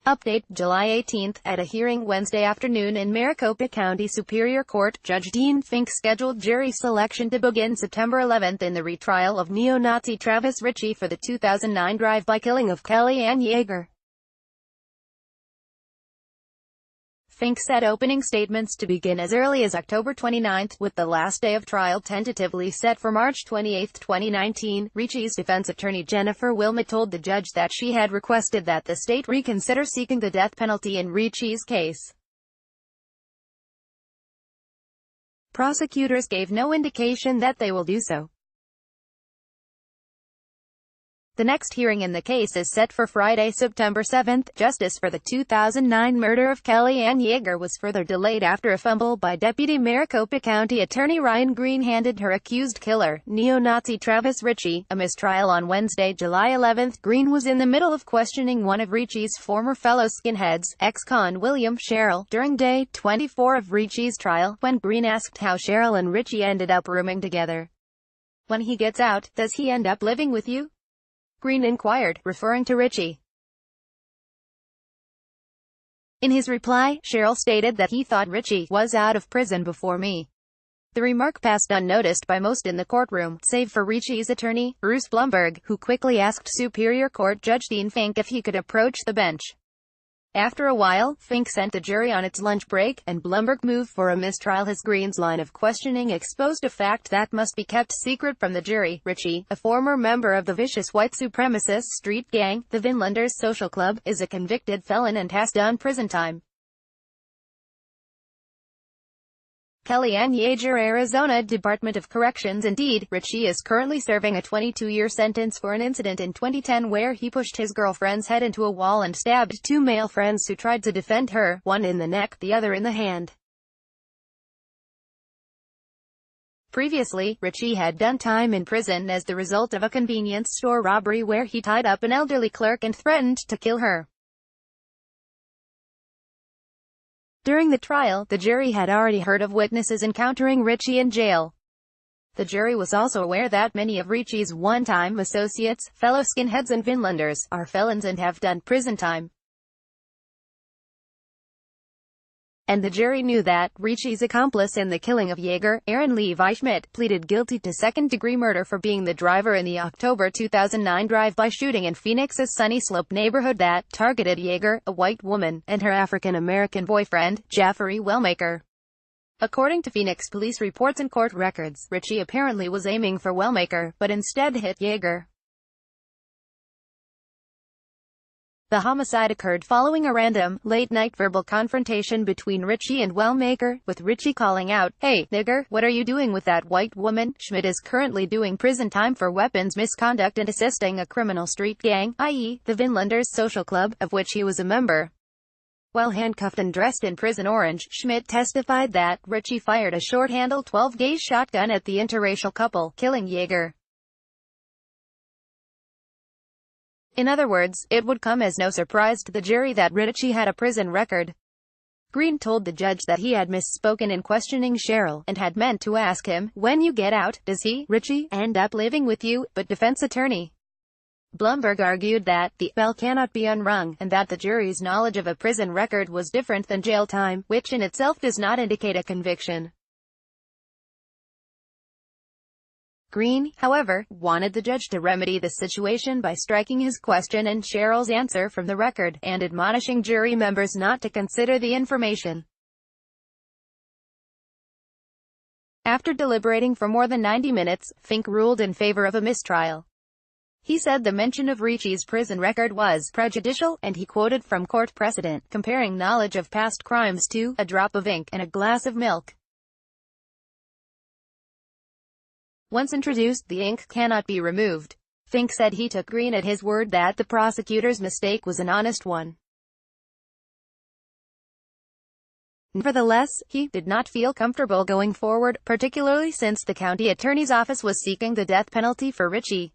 Update, July 18. At a hearing Wednesday afternoon in Maricopa County Superior Court, Judge Dean Fink scheduled jury selection to begin September 11 in the retrial of neo-Nazi Travis Ricci for the 2009 drive-by killing of Kellyanne Yeager. Fink said opening statements to begin as early as October 29, with the last day of trial tentatively set for March 28, 2019. Ricci's defense attorney Jennifer Wilmot told the judge that she had requested that the state reconsider seeking the death penalty in Ricci's case. Prosecutors gave no indication that they will do so. The next hearing in the case is set for Friday, September 7. Justice for the 2009 murder of Kellyanne Yeager was further delayed after a fumble by Deputy Maricopa County Attorney Ryan Green handed her accused killer, neo-Nazi Travis Ricci, a mistrial on Wednesday, July 11. Green was in the middle of questioning one of Ricci's former fellow skinheads, ex-con William Sherrill, during day 24 of Ricci's trial, when Green asked how Sherrill and Ricci ended up rooming together. "When he gets out, does he end up living with you?" Green inquired, referring to Ricci. In his reply, Sherrill stated that he thought Ricci was out of prison before me. The remark passed unnoticed by most in the courtroom, save for Ricci's attorney, Bruce Blumberg, who quickly asked Superior Court Judge Dean Fink if he could approach the bench. After a while, Fink sent the jury on its lunch break, and Blumberg moved for a mistrial. His Green's line of questioning exposed a fact that must be kept secret from the jury. Ricci, a former member of the vicious white supremacist street gang, the Vinlanders Social Club, is a convicted felon and has done prison time. Kellyanne Yeager, Arizona Department of Corrections. Indeed, Ricci is currently serving a 22-year sentence for an incident in 2010 where he pushed his girlfriend's head into a wall and stabbed two male friends who tried to defend her, one in the neck, the other in the hand. Previously, Ricci had done time in prison as the result of a convenience store robbery where he tied up an elderly clerk and threatened to kill her. During the trial, the jury had already heard of witnesses encountering Ricci in jail. The jury was also aware that many of Ricci's one-time associates, fellow skinheads and Vinlanders, are felons and have done prison time. And the jury knew that Ricci's accomplice in the killing of Yeager, Aaron Levi Schmidt, pleaded guilty to second-degree murder for being the driver in the October 2009 drive-by shooting in Phoenix's Sunny Slope neighborhood that targeted Yeager, a white woman, and her African-American boyfriend, Gaffe Wellmaker. According to Phoenix police reports and court records, Ricci apparently was aiming for Wellmaker, but instead hit Yeager. The homicide occurred following a random, late-night verbal confrontation between Ricci and Wellmaker, with Ricci calling out, "Hey, nigger, what are you doing with that white woman?" Schmidt is currently doing prison time for weapons misconduct and assisting a criminal street gang, i.e., the Vinlanders Social Club, of which he was a member. While handcuffed and dressed in prison orange, Schmidt testified that Ricci fired a short-handled 12-gauge shotgun at the interracial couple, killing Yeager. In other words, it would come as no surprise to the jury that Ricci had a prison record. Green told the judge that he had misspoken in questioning Sherrill, and had meant to ask him, "When you get out, does he, Ricci, end up living with you?" But defense attorney Blumberg argued that the bell cannot be unrung, and that the jury's knowledge of a prison record was different than jail time, which in itself does not indicate a conviction. Green, however, wanted the judge to remedy the situation by striking his question and Sherrill's answer from the record, and admonishing jury members not to consider the information. After deliberating for more than 90 minutes, Fink ruled in favor of a mistrial. He said the mention of Ricci's prison record was prejudicial, and he quoted from court precedent, comparing knowledge of past crimes to a drop of ink and a glass of milk. Once introduced, the ink cannot be removed. Fink said he took Green at his word that the prosecutor's mistake was an honest one. Nevertheless, he did not feel comfortable going forward, particularly since the county attorney's office was seeking the death penalty for Ricci.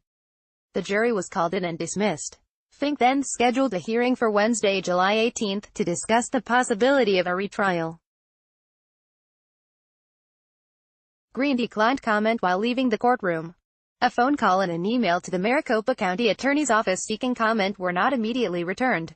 The jury was called in and dismissed. Fink then scheduled a hearing for Wednesday, July 18, to discuss the possibility of a retrial. Green declined comment while leaving the courtroom. A phone call and an email to the Maricopa County Attorney's Office seeking comment were not immediately returned.